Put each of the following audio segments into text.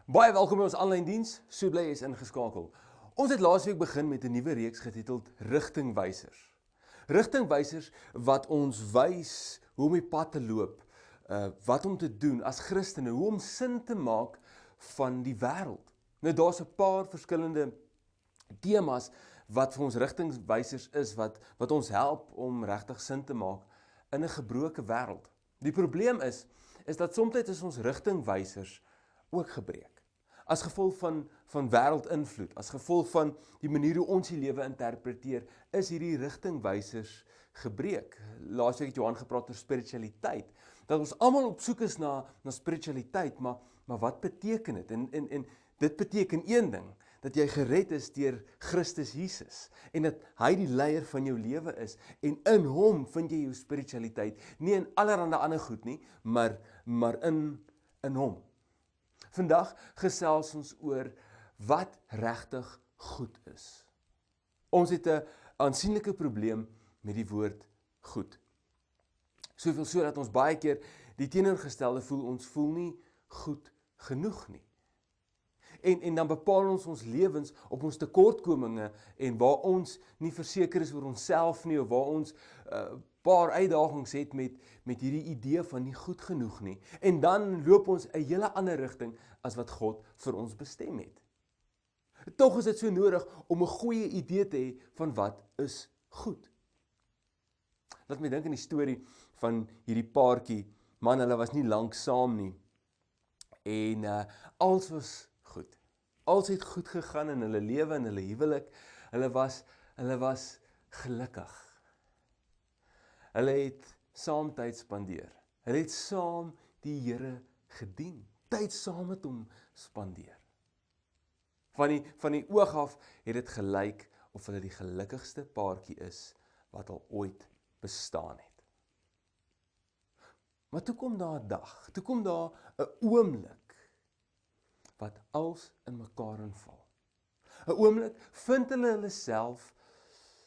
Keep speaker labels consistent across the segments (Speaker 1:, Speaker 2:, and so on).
Speaker 1: Baie welkom by ons aanlyn diens. So bly jy is ingeskakel. Ons het laasweek begin met 'n nuwe reeks getiteld Rigtingwysers. Rigtingwysers wat ons wys hoe om die pad te loop, wat om te doen as Christene, hoe om sin te maak van die wêreld. Nou daar's 'n paar verskillende temas wat vir ons rigtingwysers is, wat ons help om regtig sin te maak in 'n gebroke wêreld. Die probleem is dat soms is ons rigtingwysers ook gebreek. As gevolg van wêreldinvloed, as gevolg van die manier hoe ons die lewe interpreteer, is hierdie rigtingwysers gebreek. Laasweek het Johan gepraat oor spiritualiteit, dat ons almal op soek is na spiritualiteit, maar wat beteken dit? En dit beteken een ding, dat jy gered is deur Christus Jesus, en dat hy die leier van jou lewe is, en in hom vind jy jou spiritualiteit, nie in allerhande ander goed nie, maar in hom. Vandag gesels ons oor wat regtig goed is. Ons het 'n aansienlike probleem met die woord goed. Soveel so dat ons baie keer die teenoorgestelde voel, ons voel nie goed genoeg nie. En dan bepaal ons lewens op ons tekortkominge en waar ons nie verseker is oor onsself nie, of waar ons paar uitdagings het met hierdie idee van nie goed genoeg nie. En dan loop ons 'n hele ander rigting as wat God vir ons bestem het. Tog is dit so nodig om 'n goeie idee te hê van wat is goed. Laat my dink aan die storie van hierdie paartjie. Man, hulle was nie lank saam nie. En alles was goed. Alles het goed gegaan in hulle lewe en hulle huwelik. Hulle was gelukkig. Hulle het saam tyd spandeer. Hulle het saam die Here gedien. Tyd saam met hom spandeer. Van die oog af het dit gelyk of hulle die gelukkigste paartjie is wat al ooit bestaan het. Maar toe kom daar 'n dag, toe kom daar 'n oomblik wat als in mekaar inval. 'n Oomblik vind hulle self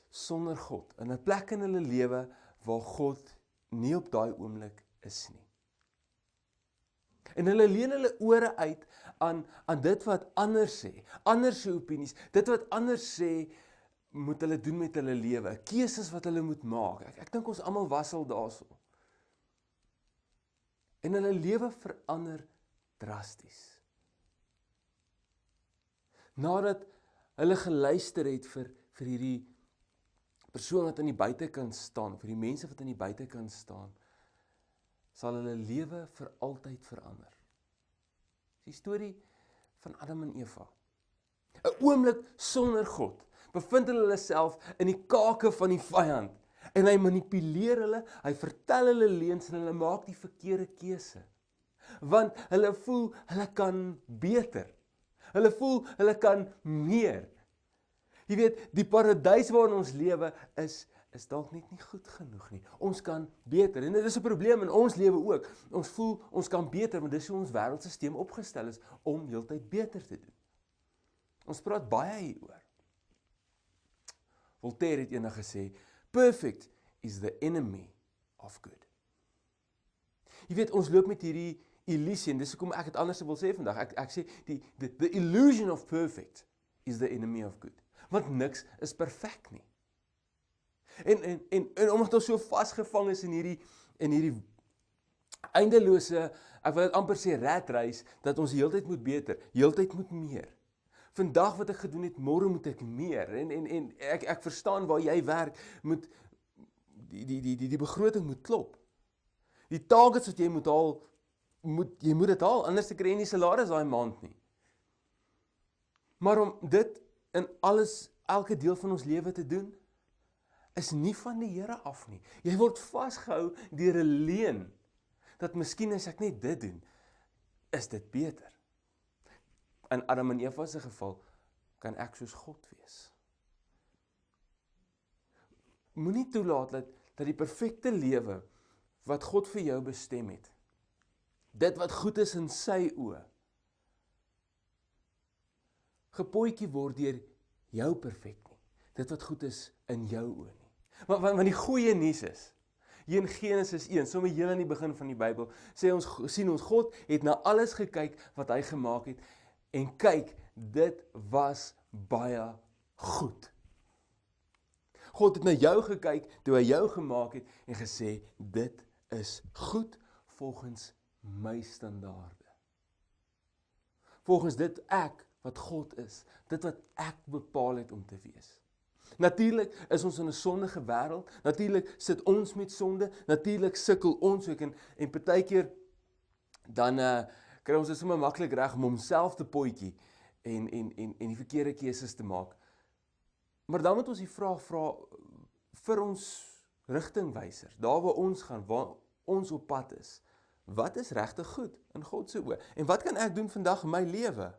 Speaker 1: sonder God, in 'n plek in hulle lewe waar God nie op daai oomblik is nie. En hulle leen hulle ore uit aan dit wat ander sê, ander se opinies, dit wat ander sê moet hulle doen met hulle lewe, keuses wat hulle moet maak. Ek dink ons almal was al daarso. En hulle lewe verander drasties. Nadat hulle geluister het vir hierdie persoon wat aan die buitekant staan, vir die mense wat aan die buitekant staan, sal hulle lewe vir altyd verander. Die storie van Adam en Eva. 'n Oomblik sonder God, bevind hulle self in die kake van die vyand, en hy manipuleer hulle, hy vertel hulle leuns en hulle maak die verkeerde keuse. Want hulle voel hulle kan beter. Hulle voel hulle kan meer. Jy weet, die paradys waarin ons lewe is dalk net nie goed genoeg nie. Ons kan beter. En dit is 'n probleem in ons lewe ook. Ons voel ons kan beter, want dis hoe ons wêreldstelsel opgestel is om heeltyd beter te doen. Ons praat baie hieroor. Voltaire het eendag gesê, "Perfect is the enemy of good." Jy weet, ons loop met hierdie illusie, en dis hoekom ek het anders wil sê vandag. Ek sê, the illusion of perfect is the enemy of good. Want niks is perfek nie. En omdat ons so vasgevang is in hierdie eindelose, ek wil dit amper sê ratreis, dat ons heeltyd moet beter, heeltyd moet meer. Vandag wat ek gedoen het, môre moet ek meer. En ek verstaan waar jy werk, moet die begroting moet klop. Die targets wat jy moet haal, jy moet dit haal, anders kry jy nie salaris daai maand nie. Maar om dit in elke deel van ons lewe te doen, is nie van die Here af nie. Jy word vasgehou deur 'n leuen, dat miskien as ek net dit doen, is dit beter. In Adam en Eva se geval, kan ek soos God wees. Moenie toelaat dat die perfekte lewe, wat God vir jou bestem het, dit wat goed is in sy oë, gepotjie word deur jou perfek nie. Dit wat goed is in jou oë nie. Want die goeie nuus is, hier in Genesis 1, sommer heel aan die begin van die Bybel, sien ons God het na alles gekyk wat hy gemaak het, en kyk, dit was baie goed. God het na jou gekyk, toe hy jou gemaak het, en gesê, dit is goed, volgens my standaarde. Volgens dit ek, wat God is, dit wat ek bepaal het om te wees. Natuurlik is ons in 'n sondige wêreld, natuurlik sit ons met sonde, natuurlik sukkel ons ook, en partykeer, dan kry ons dit sommer maklik reg om homself te potjie, en die verkeerde keuses te maak. Maar dan moet ons die vraag vra, vir ons rigtingwysers, daar waar ons gaan, waar ons op pad is, wat is regtig goed in God se oë? En wat kan ek doen vandag in my lewe,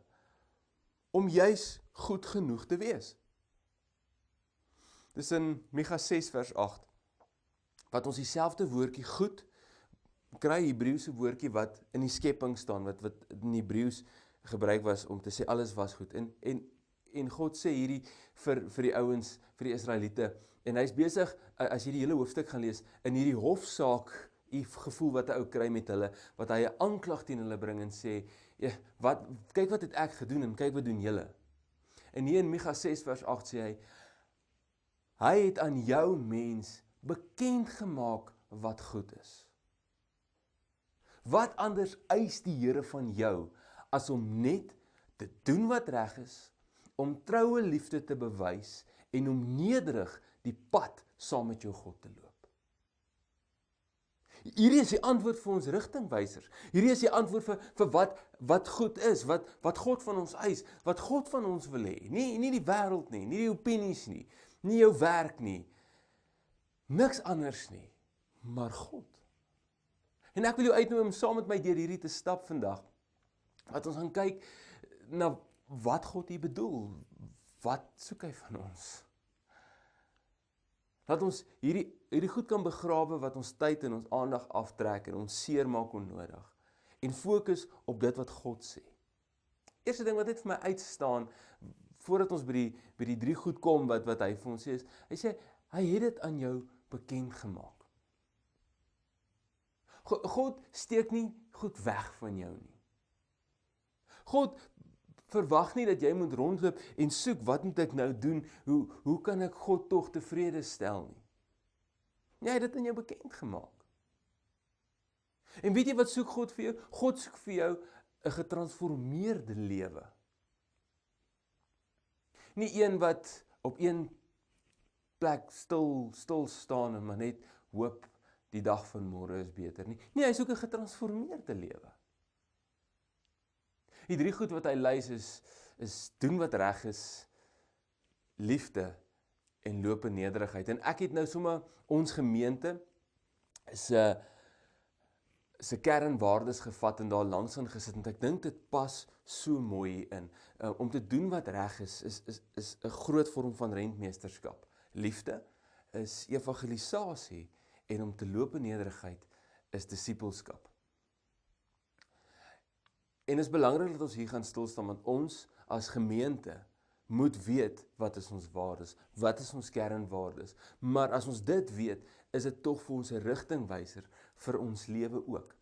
Speaker 1: om juis goed genoeg te wees? Dis in Micha 6 vers 8, wat ons dieselfde woordjie goed, kry Hebreëse woordjie wat in die skepping staan, wat in Hebreëus gebruik was om te sê alles was goed. En God sê hierdie vir die ouens, vir die Israeliete, en hy's besig, as jy die hele hoofstuk gaan lees, in hierdie hofsaak, die gevoel wat 'n ou kry met hulle, wat hy 'n aanklag teen hulle bring en sê, kyk wat het ek gedoen en kyk wat doen julle. En hier in Micha 6 vers 8 sê hy het aan jou mens bekend gemaak wat goed is. Wat anders eis die Here van jou, as om net te doen wat reg is, om troue liefde te bewys, en om nederig die pad saam met jou God te loop. Hierdie is die antwoord vir ons rigtingwysers. Hierdie is die antwoord vir wat goed is, wat God van ons eis, wat God van ons wil hê. Nie die wêreld nie die opinies nie jou werk nie, niks anders nie, maar God. En ek wil jou uitnooi om saam met my deur hierdie te stap vandag, wat ons gaan kyk na wat God hier bedoel, wat soek hy van ons? Dat ons hierdie goed kan begrawe wat ons tyd en ons aandag aftrek en ons seermaak onnodig, en fokus op dit wat God sê. Eerste ding wat net vir my uitstaan, voordat ons by die 3 goed kom wat hy vir ons sê, is, hy sê, hy het dit aan jou bekend gemaak. God steek nie goed weg van jou nie. God verwag nie dat jy moet rondloop en soek, wat moet ek nou doen, hoe kan ek God tog tevrede stel nie. Hy het dit aan jou bekend gemaak. En weet jy wat soek God vir jou? God soek vir jou 'n getransformeerde lewe. Nie een wat op een plek stil staan en maar net hoop die dag van môre is beter nie. Nee, hy soek 'n getransformeerde lewe. Die 3 goed wat hy lys is doen wat reg is, liefde en loop in nederigheid. En ek het nou sommer ons gemeente se kernwaardes gevat en daar langs aan gesit, en ek dink dit pas so mooi in. Om te doen wat reg is 'n groot vorm van rentmeesterskap. Liefde is evangelisasie, en om te loop in nederigheid is disippelskap. En is belangrik dat ons hier gaan stilstaan, want ons as gemeente moet weet wat is ons waardes, wat is ons kernwaardes. Maar as ons dit weet, is dit tog vir ons 'n rigtingwyser vir ons lewe ook.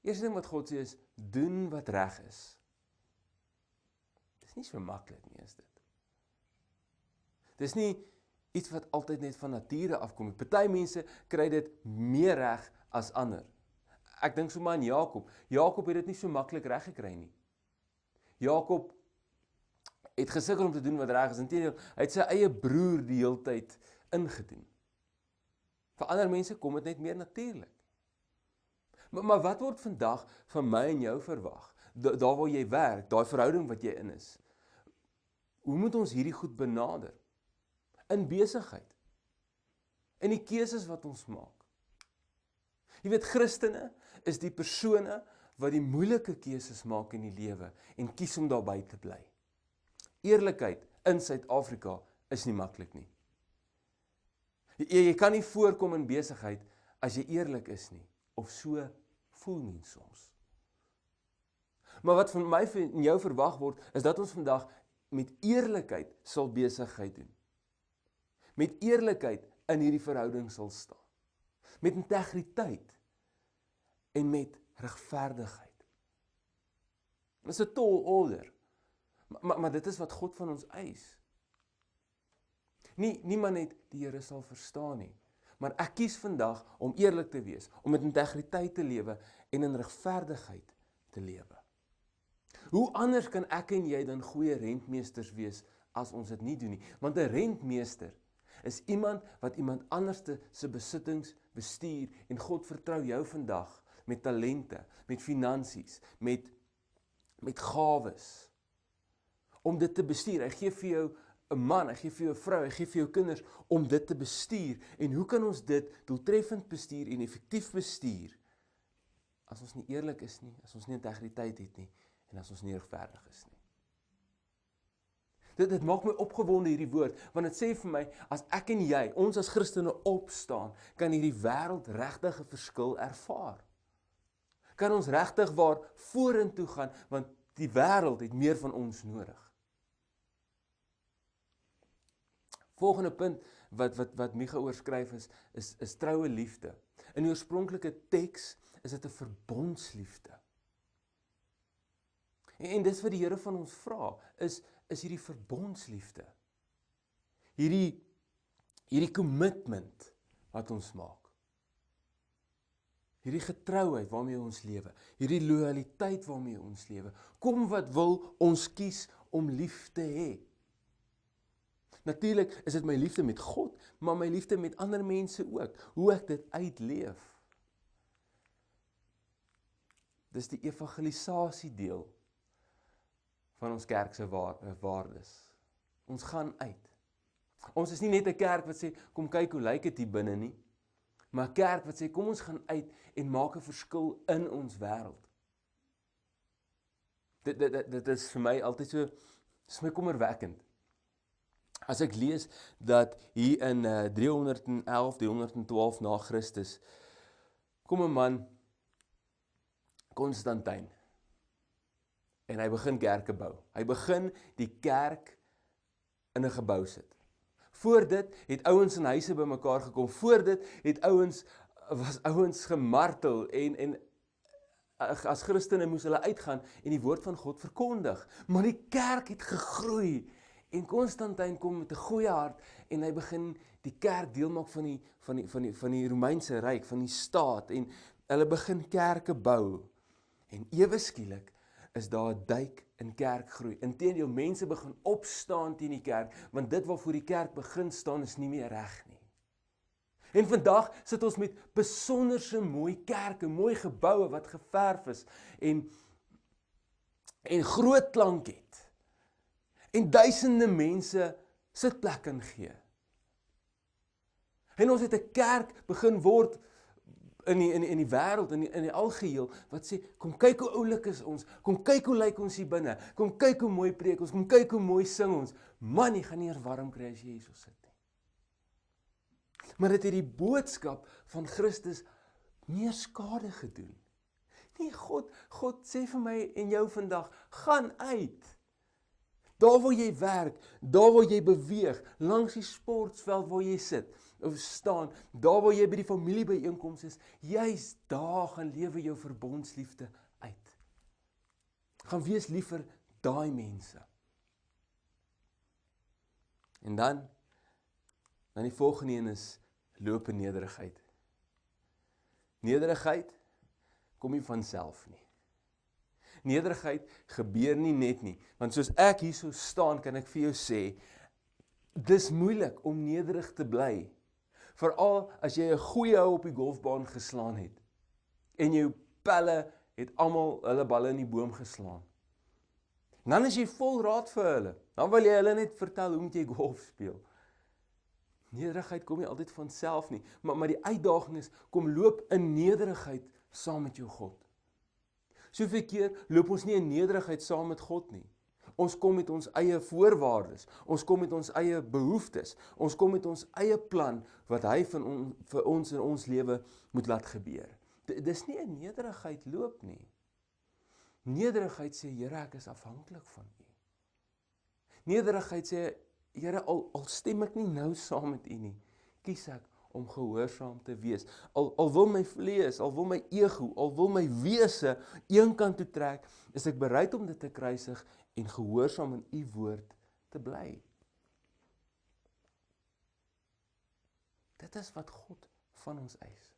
Speaker 1: Eerste ding wat God sê is, doen wat reg is. Dis nie so maklik nie, is dit. Dis nie iets wat altyd net van nature afkom. Party mense kry dit meer reg as ander. Ek dink sommer aan Jakob. Jakob het dit nie so maklik reg gekry nie. Jakob het gesukkel om te doen wat reg is. Inteendeel, hy het sy eie broer die hele tyd ingedoen. Vir ander mense kom dit net meer natuurlik. Maar wat word vandag van my en jou verwag? Daar waar jy werk, daai verhouding wat jy in is. Hoe moet ons hierdie goed benader? In besigheid. In die keuses wat ons maak. Jy weet, Christene is die persone wat die moeilike keuses maak in die lewe en kies om daarby te bly. Eerlikheid in Suid-Afrika is nie maklik nie. Jy kan nie voorkom in besigheid as jy eerlik is nie, of so voel mens soms. Maar wat van my en jou verwag word, is dat ons vandag met eerlikheid sal besigheid doen. Met eerlikheid in hierdie verhouding sal staan. Met integriteit en met regverdigheid. Dis 'n tall order. Maar dit is wat God van ons eis. Niemand het die Here sal verstaan nie. Maar ek kies vandag om eerlik te wees, om met integriteit te lewe en in regverdigheid te lewe. Hoe anders kan ek en jy dan goeie rentmeesters wees as ons dit nie doen nie? Want 'n rentmeester is iemand wat iemand anders se besittings bestuur en God vertrou jou vandag met talente, met finansies, met gawes om dit te bestuur. Hy gee vir jou 'n man, hy gee vir jou 'n vrou, hy gee vir jou kinders om dit te bestuur. En hoe kan ons dit doeltreffend bestuur en effektief bestuur as ons nie eerlik is nie, as ons nie integriteit het nie en as ons nie regverdig is nie? Dit maak my opgewonde hierdie woord, want dit sê vir my, as ek en jy, ons as Christene opstaan, kan hierdie wêreld regtig 'n verskil ervaar. Kan ons regtig waar vorentoe gaan, want die wêreld het meer van ons nodig. Volgende punt wat Micha oorskryf is troue liefde. In die oorspronklike teks is dit 'n verbondsliefde. En dis wat die Here van ons vra, is hierdie verbondsliefde. Hierdie commitment wat ons maak. Hierdie getrouheid waarmee ons lewe, hierdie loyaliteit waarmee ons lewe. Kom wat wil, ons kies om lief te hê. Natuurlik is dit my liefde met God, maar my liefde met ander mense ook, hoe ek dit uitleef. Dis die evangelisasie deel van ons kerk se waardes. Ons gaan uit. Ons is nie net 'n kerk wat sê, kom kyk hoe lyk dit hier binne nie, maar 'n kerk wat sê, kom ons gaan uit en maak 'n verskil in ons wêreld. Dit is vir my altyd so, is my kommerwekkend. As ek lees dat hier in 311, 312 na Christus, kom 'n man, Konstantin, en hy begin kerke bou. Hy begin die kerk in 'n gebou sit. Voor dit het ouens in huise bymekaar gekom. Voor dit het was ouens gemartel en as Christene moes hulle uitgaan en die woord van God verkondig. Maar die kerk het gegroei. En Konstantin kom met 'n goeie hart en hy begin die kerk deel maak van die Romeinse ryk, van die staat, en hulle begin kerke bou. En ewe skielik is daar 'n duik in kerkgroei. Inteendeel, mense begin opstaan teen die kerk, want dit waarvoor die kerk begin staan is nie meer reg nie. En vandag sit ons met besonderse mooi kerke, mooi geboue wat geverf is en groot klank het. En duisende mense sitplek kan gee. En ons het 'n kerk begin word in die wêreld, in die algeheel, wat sê, kom kyk hoe oulik is ons, kom kyk hoe lyk ons hier binne, kom kyk hoe mooi preek ons, kom kyk hoe mooi sing ons. Man, jy gaan nie eers warm kry as jy hier so sit nie. Maar dit het die boodskap van Christus meer skade gedoen. Nee, God sê vir my en jou vandag, gaan uit. Daar waar jy werk, daar waar jy beweeg, langs die sportveld waar jy sit, of staan, daar waar jy by die familiebyeenkoms is, juist daar gaan lewe jou verbondsliefde uit. Gaan wees liever daai mense. En dan die volgende een is loop in nederigheid. Nederigheid kom nie van self nie. Nederigheid gebeur nie net nie, want soos ek hier so staan, kan ek vir jou sê, dis moeilik om nederig te bly, veral as jy 'n goeie hou op die golfbaan geslaan het, en jou pelle het almal hulle balle in die boom geslaan. Dan is jy vol raad vir hulle, dan wil jy hulle net vertel, hoe moet jy golf speel? Nederigheid kom nie altyd van self nie, maar die uitdaging is, kom loop in nederigheid saam met jou God. Soveel keer loop ons nie in nederigheid saam met God nie. Ons kom met ons eie voorwaardes, ons kom met ons eie behoeftes, ons kom met ons eie plan, wat hy vir ons in ons lewe moet laat gebeur. Dis nie 'n nederigheid loop nie. Nederigheid sê, Here, ek is afhanklik van U. Nederigheid sê, Here, al stem ek nie nou saam met U nie, kies ek om gehoorsaam te wees. Al wil my vlees, al wil my ego, al wil my wese een kant toe trek, is ek bereid om dit te kruisig en gehoorsaam in u woord te bly. Dit is wat God van ons eis.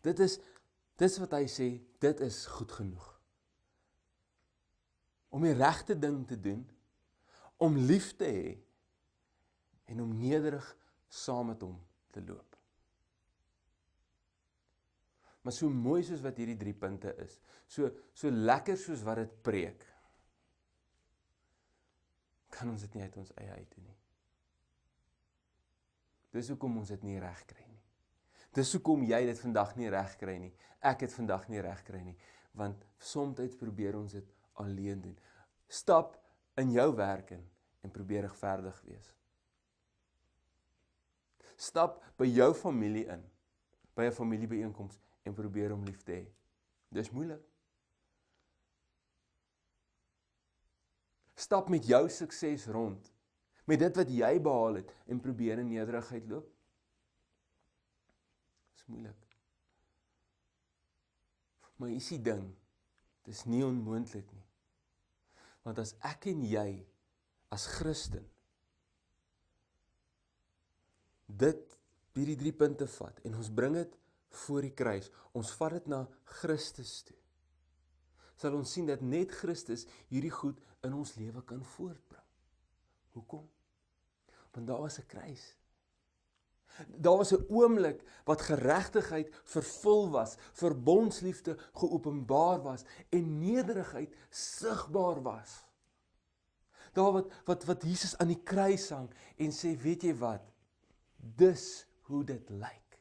Speaker 1: Dit is wat hy sê, dit is goed genoeg. Om die regte ding te doen, om lief te hê, en om nederig saam met hom te loop. Maar so mooi soos wat hierdie 3 punte is, so lekker soos wat dit preek, kan ons dit nie uit ons eie uit doen nie. Dis hoekom ons dit nie reg kry nie. Dis hoekom jy dit vandag nie reg kry nie. Ek het vandag nie reg kry nie, want soms probeer ons dit alleen doen. Stap in jou werk in en probeer regverdig wees. Stap by jou familie in, by 'n familiebyeenkoms en probeer om lief te hê. Dis moeilik. Stap met jou sukses rond, met dit wat jy behaal het en probeer in nederigheid loop. Dis moeilik. Maar is die ding, dis nie onmoontlik nie. Want as ek en jy as Christen hierdie 3 punte vat en ons bring dit voor die kruis, ons vat dit na Christus toe, sal ons sien dat net Christus hierdie goed in ons lewe kan voortbring. Hoekom? Want daar was 'n kruis. Daar was 'n oomblik wat geregtigheid vervul was, verbondsliefde geopenbaar was en nederigheid sigbaar was. Daar wat Jesus aan die kruis hang en sê, weet jy wat? Dis hoe dit lyk.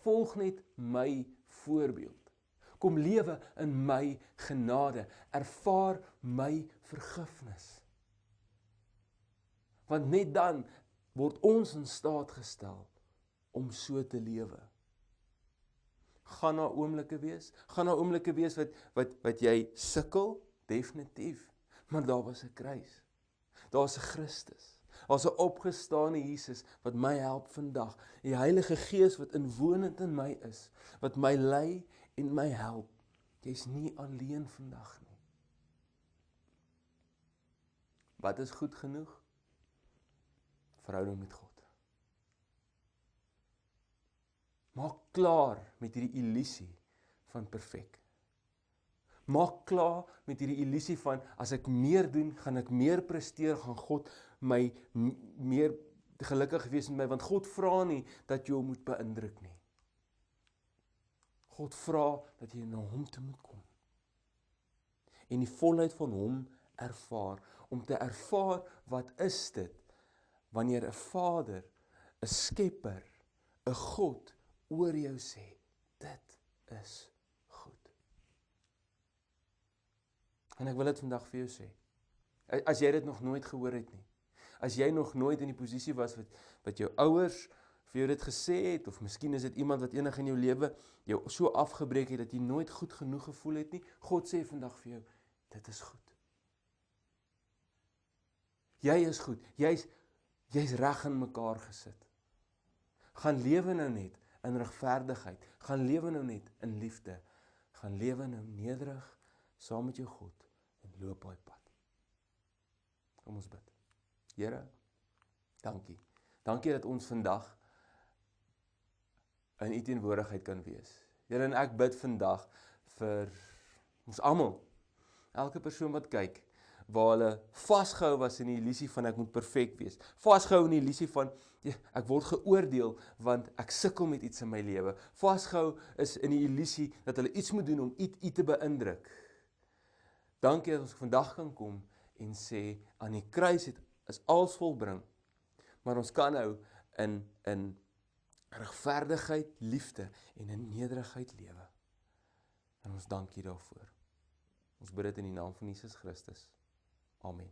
Speaker 1: Volg net my voorbeeld. Kom lewe in my genade. Ervaar my vergifnis. Want net dan word ons in staat gestel om so te lewe. Gaan daar oomblikke wees? Gaan daar oomblikke wees wat jy sukkel? Definitief. Maar daar was 'n kruis. Daar was 'n Christus. Daar's 'n opgestane Jesus wat my help vandag. Die Heilige Gees wat inwonend in my is, wat my lei en my help. Jy's nie alleen vandag nie. Wat is goed genoeg? Verhouding met God. Maak klaar met hierdie illusie van perfek. Maak klaar met hierdie illusie van, as ek meer doen, gaan ek meer presteer, gaan God my meer gelukkig wees met my, want God vra nie dat jy hom moet beïndruk nie. God vra dat jy na hom toe moet kom. En die volheid van hom ervaar, om te ervaar wat is dit, wanneer 'n Vader, 'n Skepper, 'n God oor jou sê, dit is goed. En ek wil dit vandag vir jou sê. As jy dit nog nooit gehoor het nie. As jy nog nooit in die posisie was wat jou ouers vir jou dit gesê het, of miskien is dit iemand wat enig in jou lewe jou so afgebreek het dat jy nooit goed genoeg gevoel het nie. God sê vandag vir jou, dit is goed. Jy is goed. Jy's reg in mekaar gesit. Gaan lewe nou net in regverdigheid. Gaan lewe nou net in liefde. Gaan lewe nou nederig saam met jou God en loop daai pad. Kom ons bid. Here, dankie. Dankie dat ons vandag in u teenwoordigheid kan wees. Here, en ek bid vandag vir ons almal, elke persoon wat kyk, waar hulle vasgehou was in die illusie van ek moet perfek wees. Vasgehou in die illusie van ek word geoordeel want ek sukkel met iets in my lewe. Vasgehou is in die illusie dat hulle iets moet doen om u te beïndruk. Dankie dat ons vandag kan kom en sê, aan die kruis is alles volbring, maar ons kan nou in regverdigheid, liefde en in nederigheid lewe. En ons dank U daarvoor. Ons bid dit in die naam van Jesus Christus. Amen.